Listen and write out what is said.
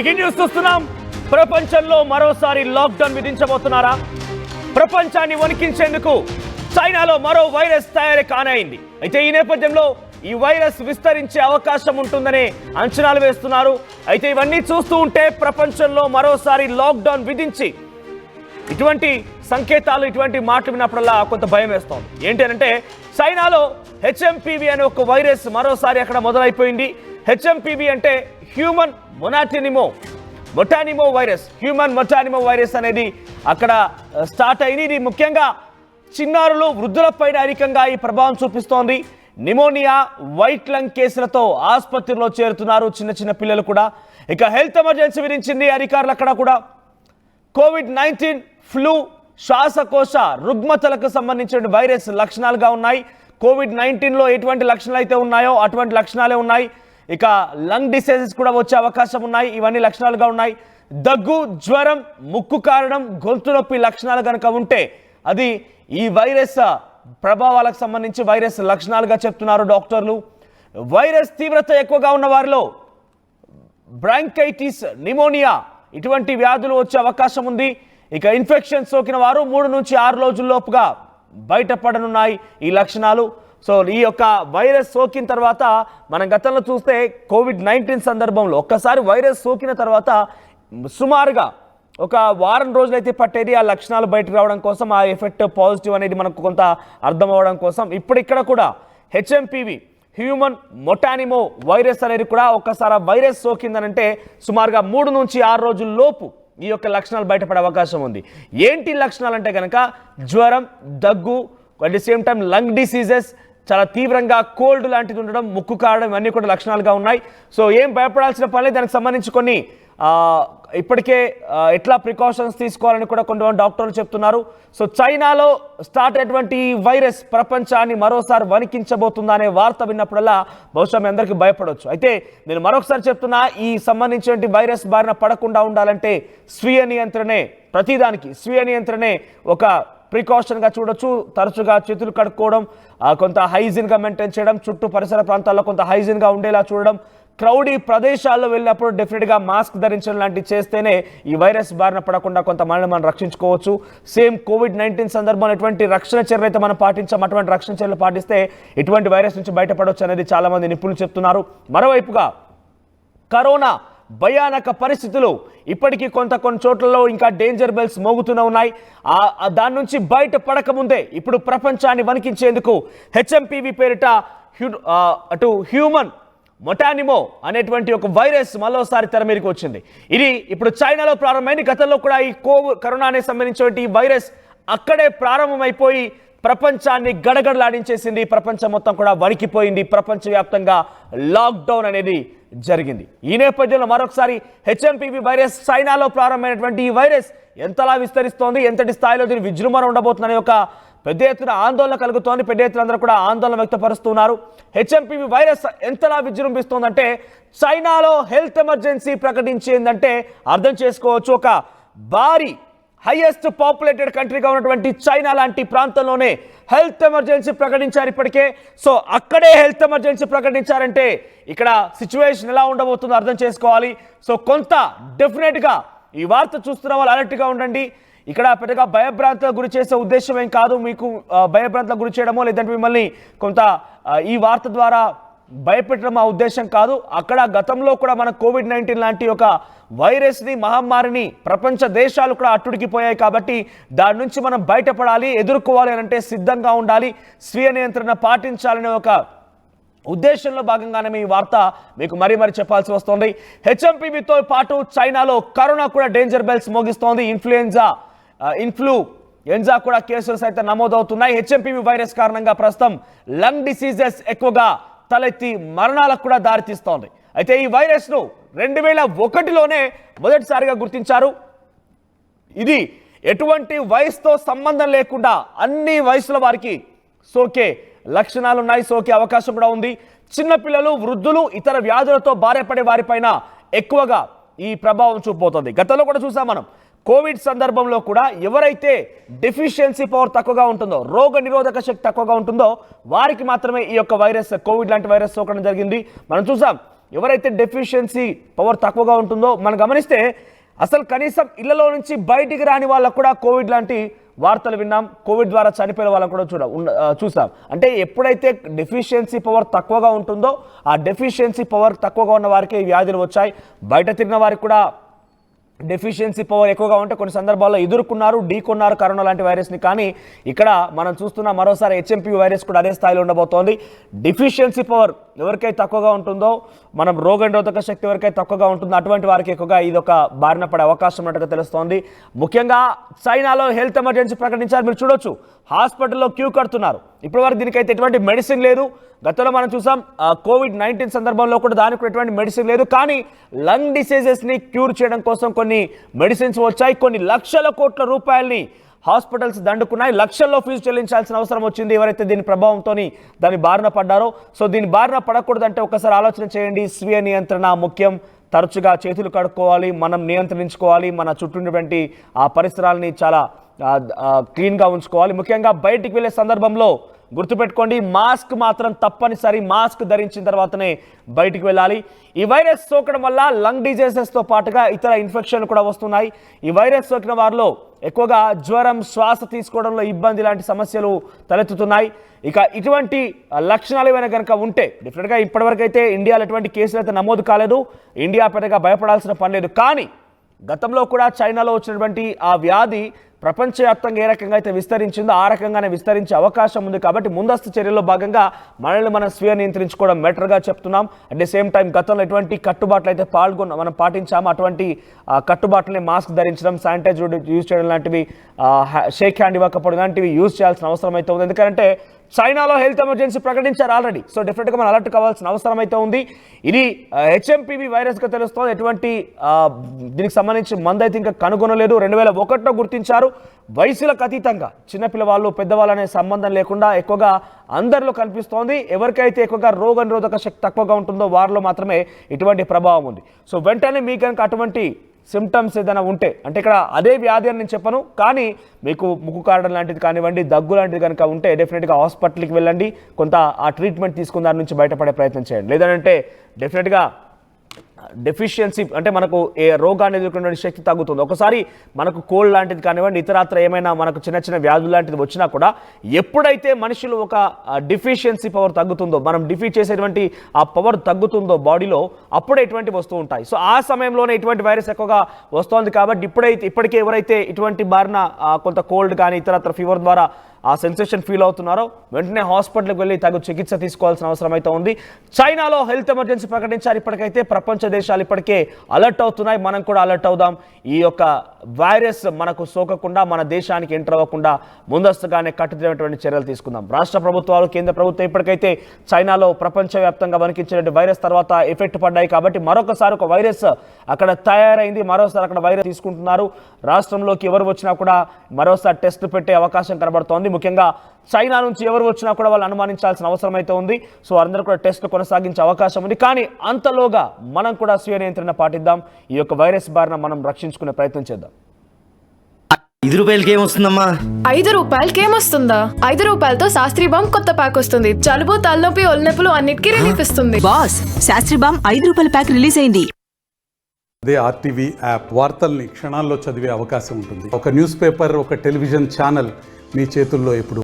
Breaking news చూస్తున్నాం. ప్రపంచంలో మరోసారి లాక్డౌన్ విధించబోతున్నారా? ప్రపంచాన్ని వణికించేందుకు చైనాలో మరో వైరస్ తయారీ కానైంది. అయితే ఈ నేపథ్యంలో ఈ వైరస్ విస్తరించే అవకాశం ఉంటుందనే అంచనాలు వేస్తున్నారు. అయితే ఇవన్నీ చూస్తూ ఉంటే ప్రపంచంలో మరోసారి లాక్డౌన్ విధించి ఇటువంటి సంకేతాలు, ఇటువంటి మాటలు విన్నప్పుడల్లా కొంత భయం వేస్తోంది. ఏంటంటే చైనాలో హెచ్ఎంపీవీ అనే ఒక వైరస్ మరోసారి అక్కడ మొదలైపోయింది. హెచ్ఎంపీవీ అంటే హ్యూమన్ మొటానిమో వైరస్. హ్యూమన్ మొటానిమో వైరస్ అనేది అక్కడ స్టార్ట్ అయింది. ఇది ముఖ్యంగా చిన్నారులు, వృద్ధులపైన అధికంగా ఈ ప్రభావం చూపిస్తోంది. నిమోనియా, వైట్ లంగ్ కేసులతో ఆసుపత్రిలో చేరుతున్నారు చిన్న పిల్లలు కూడా. ఇక హెల్త్ ఎమర్జెన్సీ విధించింది అధికారులు అక్కడ కూడా. కోవిడ్-19, ఫ్లూ, శ్వాసకోశ రుగ్మతలకు సంబంధించిన వైరస్ లక్షణాలుగా ఉన్నాయి. కోవిడ్-19లో ఎటువంటి లక్షణాలు అయితే ఉన్నాయో అటువంటి లక్షణాలే ఉన్నాయి. ఇక లంగ్ డిసీజెస్ కూడా వచ్చే అవకాశం ఉన్నాయి. ఇవన్నీ లక్షణాలుగా ఉన్నాయి. దగ్గు, జ్వరం, ముక్కు కారణం, గొంతు నొప్పి లక్షణాలు కనుక ఉంటే అది ఈ వైరస్ ప్రభావాలకు సంబంధించి వైరస్ లక్షణాలుగా చెప్తున్నారు డాక్టర్లు. వైరస్ తీవ్రత ఎక్కువగా ఉన్న వారిలో బ్రాంకైటిస్, నిమోనియా ఇటువంటి వ్యాధులు వచ్చే అవకాశం ఉంది. ఇక ఇన్ఫెక్షన్ సోకిన వారు 3 నుంచి 6 రోజుల్లోపుగా బయటపడనున్నాయి ఈ లక్షణాలు. సో ఈ యొక్క వైరస్ సోకిన తర్వాత మనం గతంలో చూస్తే కోవిడ్-19 సందర్భంలో ఒక్కసారి వైరస్ సోకిన తర్వాత సుమారుగా ఒక వారం రోజులైతే పట్టేది ఆ లక్షణాలు బయటకు రావడం కోసం, ఆ ఎఫెక్ట్ పాజిటివ్ అనేది మనకు కొంత అర్థం అవ్వడం కోసం. ఇప్పుడు ఇక్కడ కూడా హెచ్ఎంపీవీ, హ్యూమన్ మొటానిమో వైరస్ అనేది కూడా ఒక్కసారి వైరస్ సోకిందనంటే సుమారుగా 3 నుంచి 6 రోజుల లోపు ఈ యొక్క లక్షణాలు బయటపడే అవకాశం ఉంది. ఏంటి లక్షణాలు అంటే కనుక జ్వరం, దగ్గు, at the same time lung diseases, చాలా తీవ్రంగా కోల్డ్ లాంటిది ఉండడం, ముక్కు కారడం, ఇవన్నీ కూడా లక్షణాలుగా ఉన్నాయి. సో ఏం భయపడాల్సిన పని లేదు. దానికి సంబంధించి కొన్ని ఇప్పటికే ఎట్లా ప్రికాషన్స్ తీసుకోవాలని కూడా కొంతమంది డాక్టర్లు చెప్తున్నారు. సో చైనాలో స్టార్ట్ అయినటువంటి ఈ వైరస్ ప్రపంచాన్ని మరోసారి వణికించబోతుందా అనే వార్త విన్నప్పుడల్లా బహుశా మీ అందరికీ భయపడవచ్చు. అయితే నేను మరొకసారి చెప్తున్నా, ఈ సంబంధించిన వైరస్ బారిన పడకుండా ఉండాలంటే స్వీయ నియంత్రణే, ప్రతిదానికి స్వీయ నియంత్రణే ఒక ప్రికాషన్గా చూడొచ్చు. తరచుగా చేతులు కడుక్కోవడం, కొంత హైజీన్గా మెయింటైన్ చేయడం, చుట్టూ పరిసర ప్రాంతాల్లో కొంత హైజీన్గా ఉండేలా చూడడం, క్రౌడీ ప్రదేశాల్లో వెళ్ళినప్పుడు డెఫినెట్గా మాస్క్ ధరించడం లాంటివి చేస్తేనే ఈ వైరస్ బారిన పడకుండా కొంత మనం రక్షించుకోవచ్చు. సేమ్ కోవిడ్-19 సందర్భంలో ఎటువంటి రక్షణ చర్యలు అయితే మనం పాటించాం, అటువంటి రక్షణ చర్యలు పాటిస్తే ఇటువంటి వైరస్ నుంచి బయటపడవచ్చు అనేది చాలామంది నిపుణులు చెప్తున్నారు. మరోవైపుగా కరోనా భయానక పరిస్థితులు ఇప్పటికీ కొన్ని చోట్లలో ఇంకా డేంజర్ బెల్స్ మోగుతూనే ఉన్నాయి. దాని నుంచి బయట పడకముందే ఇప్పుడు ప్రపంచాన్ని వణికించేందుకు హెచ్ఎంపీవీ పేరిట అటు హ్యూమన్ మొటానిమో అనేటువంటి ఒక వైరస్ మరోసారి తెర మీదకి వచ్చింది. ఇది ఇప్పుడు చైనాలో ప్రారంభమైంది. గతంలో కూడా ఈ కరోనాకి సంబంధించిన ఈ వైరస్ అక్కడే ప్రారంభమైపోయి ప్రపంచాన్ని గడగడలాడించేసింది. ప్రపంచం మొత్తం కూడా వణికిపోయింది. ప్రపంచవ్యాప్తంగా లాక్డౌన్ అనేది జరిగింది. ఈ నేపథ్యంలో మరొకసారి హెచ్ఎంపీవీ వైరస్, చైనాలో ప్రారంభమైనటువంటి ఈ వైరస్ ఎంతలా విస్తరిస్తోంది, ఎంతటి స్థాయిలో దీని విజృంభణ ఉండబోతుందనే ఒక పెద్ద ఎత్తున ఆందోళన కలుగుతోంది. పెద్ద ఎత్తున అందరూ కూడా ఆందోళన వ్యక్తపరుస్తున్నారు. హెచ్ఎంపీవీ వైరస్ ఎంతలా విజృంభిస్తోందంటే చైనాలో హెల్త్ ఎమర్జెన్సీ ప్రకటించిందంటే అర్థం చేసుకోవచ్చు. ఒక భారీ హైయెస్ట్ పాపులేటెడ్ కంట్రీగా ఉన్నటువంటి చైనా లాంటి ప్రాంతంలోనే హెల్త్ ఎమర్జెన్సీ ప్రకటించారు ఇప్పటికే. సో అక్కడే హెల్త్ ఎమర్జెన్సీ ప్రకటించారంటే ఇక్కడ సిచ్యువేషన్ ఎలా ఉండబోతుందో అర్థం చేసుకోవాలి. సో కొంత డెఫినెట్గా ఈ వార్త చూస్తున్న వాళ్ళు అలర్ట్గా ఉండండి. ఇక్కడ పెద్దగా భయభ్రాంతులకు గురి చేసే ఉద్దేశం ఏం కాదు. మీకు భయభ్రాంతులకు గురి చేయడమో లేదంటే మిమ్మల్ని కొంత ఈ వార్త ద్వారా భయపెట్టడం ఆ ఉద్దేశం కాదు. అక్కడ గతంలో కూడా మన కోవిడ్-19 లాంటి ఒక వైరస్ని, మహమ్మారిని ప్రపంచ దేశాలు కూడా అట్టుడికిపోయాయి. కాబట్టి దాని నుంచి మనం బయటపడాలి, ఎదుర్కోవాలి అని అంటే సిద్ధంగా ఉండాలి, స్వీయ నియంత్రణ పాటించాలనే ఒక ఉద్దేశంలో భాగంగానే ఈ వార్త మీకు మరీ చెప్పాల్సి వస్తుంది. హెచ్ఎంపీవీతో పాటు చైనాలో కరోనా కూడా డేంజర్ బెల్స్ మోగిస్తోంది. ఇన్ఫ్లుయెంజా కూడా కేసులు సైతం నమోదవుతున్నాయి. హెచ్ఎంపీవీ వైరస్ కారణంగా ప్రస్తుతం లంగ్ డిసీజెస్ ఎక్కువగా తలెత్తి మరణాలకు కూడా దారితీస్తోంది. అయితే ఈ వైరస్ను 2001లోనే మొదటిసారిగా గుర్తించారు. ఇది ఎటువంటి వయసుతో సంబంధం లేకుండా అన్ని వయసుల వారికి సోకే లక్షణాలు ఉన్నాయి, సోకే అవకాశం కూడా ఉంది. చిన్నపిల్లలు, వృద్ధులు, ఇతర వ్యాధులతో బాధపడే వారిపైన ఎక్కువగా ఈ ప్రభావం చూపబోతోంది. గతంలో కూడా చూసాం మనం కోవిడ్ సందర్భంలో కూడా ఎవరైతే డెఫిషియన్సీ పవర్ తక్కువగా ఉంటుందో, రోగ నిరోధక శక్తి తక్కువగా ఉంటుందో వారికి మాత్రమే ఈ యొక్క వైరస్, కోవిడ్ లాంటి వైరస్ సోకడం జరిగింది. మనం చూసాం ఎవరైతే డెఫిషియన్సీ పవర్ తక్కువగా ఉంటుందో మనం గమనిస్తే అసలు కనీసం ఇళ్లలో నుంచి బయటికి రాని వాళ్ళకు కూడా కోవిడ్ లాంటి వార్తలు విన్నాం. కోవిడ్ ద్వారా చనిపోయిన వాళ్ళని కూడా చూసాం. అంటే ఎప్పుడైతే డెఫిషియన్సీ పవర్ తక్కువగా ఉంటుందో ఆ డెఫిషియన్సీ పవర్ తక్కువగా ఉన్న వారికి వ్యాధులు వచ్చాయి. బయట తిరిగిన వారికి కూడా డెఫిషియన్సీ పవర్ ఎక్కువగా ఉంటే కొన్ని సందర్భాల్లో ఎదుర్కొన్నారు, ఢీకొన్నారు కరోనా లాంటి వైరస్ని. కానీ ఇక్కడ మనం చూస్తున్న మరోసారి HMPV వైరస్ కూడా అదే స్థాయిలో ఉండబోతోంది. డెఫిషియన్సీ పవర్ ఎవరికైతే తక్కువగా ఉంటుందో, మనం రోగనిరోధక శక్తి ఎవరికైతే తక్కువగా ఉంటుందో అటువంటి వారికి ఎక్కువగా ఇది ఒక బారిన పడే అవకాశం ఉన్నట్టుగా తెలుస్తోంది. ముఖ్యంగా చైనాలో హెల్త్ ఎమర్జెన్సీ ప్రకటించారు. మీరు చూడొచ్చు, హాస్పిటల్లో క్యూ కడుతున్నారు. ఇప్పటివరకు దీనికైతే ఎటువంటి మెడిసిన్ లేదు. గతంలో మనం చూసాం COVID-19 సందర్భంలో కూడా దానికి కూడా ఎటువంటి మెడిసిన్ లేదు. కానీ లంగ్ డిసీజెస్ని క్యూర్ చేయడం కోసం కొన్ని మెడిసిన్స్ వచ్చాయి. కొన్ని లక్షల కోట్ల రూపాయలని హాస్పిటల్స్ దండుకున్నాయి. లక్షల్లో ఫీజు చెల్లించాల్సిన అవసరం వచ్చింది ఎవరైతే దీని ప్రభావంతో దాని బారిన పడ్డారో. సో దీని బారిన పడకూడదంటే ఒకసారి ఆలోచన చేయండి. స్వీయ నియంత్రణ ముఖ్యం. తరచుగా చేతులు కడుక్కోవాలి, మనం నియంత్రించుకోవాలి, మన చుట్టూ ఉన్నటువంటి ఆ పరిసరాలని చాలా క్లీన్గా ఉంచుకోవాలి. ముఖ్యంగా బయటికి వెళ్ళే సందర్భంలో గుర్తుపెట్టుకోండి, మాస్క్ మాత్రం తప్పనిసరి. మాస్క్ ధరించిన తర్వాతనే బయటికి వెళ్ళాలి. ఈ వైరస్ సోకడం వల్ల లంగ్ డిజీజెస్తో పాటుగా ఇతర ఇన్ఫెక్షన్లు కూడా వస్తున్నాయి. ఈ వైరస్ సోకిన వారిలో ఎక్కువగా జ్వరం, శ్వాస తీసుకోవడంలో ఇబ్బంది లాంటి సమస్యలు తలెత్తుతున్నాయి. ఇక ఇటువంటి లక్షణాలు ఏమైనా కనుక ఉంటే డెఫినెట్గా ఇప్పటివరకు అయితే ఇండియాలో ఎటువంటి కేసులు అయితే నమోదు కాలేదు. ఇండియా పెద్దగా భయపడాల్సిన పని లేదు. కానీ గతంలో కూడా చైనాలో వచ్చినటువంటి ఆ వ్యాధి ప్రపంచవ్యాప్తంగా ఏ రకంగా అయితే విస్తరించిందో ఆ రకంగానే విస్తరించే అవకాశం ఉంది. కాబట్టి ముందస్తు చర్యల్లో భాగంగా మనల్ని మనం స్వీయ నియంత్రించుకోవడం బెటర్గా చెప్తున్నాం. అట్ ది సేమ్ టైం గతంలో ఎటువంటి కట్టుబాట్లు అయితే మనం పాటించాము అటువంటి కట్టుబాట్లని మాస్క్ ధరించడం, శానిటైజర్ యూజ్ చేయడం లాంటివి, షేక్ హ్యాండ్ ఇవ్వకపోవడం లాంటివి యూజ్ చేయాల్సిన అవసరం అయితే ఉంది. ఎందుకంటే చైనాలో హెల్త్ ఎమర్జెన్సీ ప్రకటించారు ఆల్రెడీ. సో డెఫినెట్గా మనం అలర్ట్ కావాల్సిన అవసరం అయితే ఉంది. ఇది HMPV వైరస్గా తెలుస్తోంది. ఎటువంటి దీనికి సంబంధించి మందు అయితే ఇంకా కనుగొనలేదు. 2001లో గుర్తించారు. వయసులకు అతీతంగా చిన్నపిల్లవాళ్ళు, పెద్దవాళ్ళు అనే సంబంధం లేకుండా ఎక్కువగా అందరిలో కనిపిస్తోంది. ఎవరికైతే ఎక్కువగా రోగనిరోధక శక్తి తక్కువగా ఉంటుందో వారిలో మాత్రమే ఇటువంటి ప్రభావం ఉంది. సో వెంటనే మీకు కనుక అటువంటి సిమ్టమ్స్ ఏదైనా ఉంటే, అంటే ఇక్కడ అదే వ్యాధి అని నేను చెప్పను, కానీ మీకు ముక్కు కారడం లాంటిది కానివ్వండి, దగ్గు లాంటిది కనుక ఉంటే డెఫినెట్గా హాస్పిటల్కి వెళ్ళండి. కొంత ఆ ట్రీట్మెంట్ తీసుకున్న దాని నుంచి బయటపడే ప్రయత్నం చేయండి. లేదంటే డెఫినెట్గా డెఫిషియన్సీ అంటే మనకు ఏ రోగాన్ని ఎదుర్కొనే శక్తి తగ్గుతుంది. ఒకసారి మనకు కోల్డ్ లాంటిది కానివ్వండి, ఇతరత్ర ఏమైనా మనకు చిన్న చిన్న వ్యాధులు లాంటిది వచ్చినా కూడా ఎప్పుడైతే మనుషులు ఒక డెఫిషియన్సీ పవర్ తగ్గుతుందో, మనం డిఫీట్ చేసేటువంటి ఆ పవర్ తగ్గుతుందో బాడీలో, అప్పుడే ఇటువంటివి వస్తూ ఉంటాయి. సో ఆ సమయంలోనే ఇటువంటి వైరస్ ఎక్కువగా వస్తోంది. కాబట్టి ఇప్పటికే ఎవరైతే ఇటువంటి బారిన కొంత కోల్డ్ కానీ ఇతరత్ర ఫీవర్ ద్వారా ఆ సెన్సేషన్ ఫీల్ అవుతున్నారో వెంటనే హాస్పిటల్కి వెళ్ళి తగు చికిత్స తీసుకోవాల్సిన అవసరం అయితే ఉంది. చైనాలో హెల్త్ ఎమర్జెన్సీ ప్రకటించారు. ఇప్పటికైతే ప్రపంచ దేశాలు ఇప్పటికే అలర్ట్ అవుతున్నాయి. మనం కూడా అలర్ట్ అవుదాం. ఈ యొక్క వైరస్ మనకు సోకకుండా, మన దేశానికి ఎంటర్ అవ్వకుండా ముందస్తుగానే కట్టుదిట్టమైనటువంటి చర్యలు తీసుకుందాం. రాష్ట్ర ప్రభుత్వాలు, కేంద్ర ప్రభుత్వం ఇప్పటికైతే చైనాలో ప్రపంచవ్యాప్తంగా వణికించిన వైరస్ తర్వాత ఎఫెక్ట్ పడ్డాయి. కాబట్టి మరొకసారి ఒక వైరస్ అక్కడ తయారైంది. మరోసారి అక్కడ వైరస్ తీసుకుంటున్నారు. రాష్ట్రంలోకి ఎవరు వచ్చినా కూడా మరోసారి టెస్ట్ పెట్టే అవకాశం కనబడుతోంది. ముఖ్యంగా చైనా నుంచి ఎవరు వచ్చినా కూడా వాళ్ళు అనుమానించాల్సిన అవసరం అయితే ఉంది. సో అందరూ కూడా టెస్ట్లు కొనసాగించే అవకాశం ఉంది. కానీ అంతలోగా మనం కూడా స్వీయ నియంత్రణ పాటిద్దాం. ఈ యొక్క వైరస్ బారిన మనం రక్షించుకునే ప్రయత్నం చేద్దాం. 5 రూపాయలకి ఏమొస్తుందమ్మా? 5 రూపాయలకి ఏమొస్తుందా? 5 రూపాయలతో శాస్త్రీ బామ్ కొత్త ప్యాక్ వస్తుంది. జలుబు, తలనొప్పి, ఒళ్ళనొప్పులు అన్నిటికీ రిలీఫ్ ఇస్తుంది. బాస్, శాస్త్రీ బామ్ 5 రూపాయల ప్యాక్ రిలీజ్ అయింది. అదే RTV యాప్ వార్తల్ని క్షణాల్లో చదివే అవకాశం ఉంటుంది. ఒక న్యూస్ పేపర్, ఒక టెలివిజన్ ఛానల్ మీ చేతుల్లో ఎప్పుడు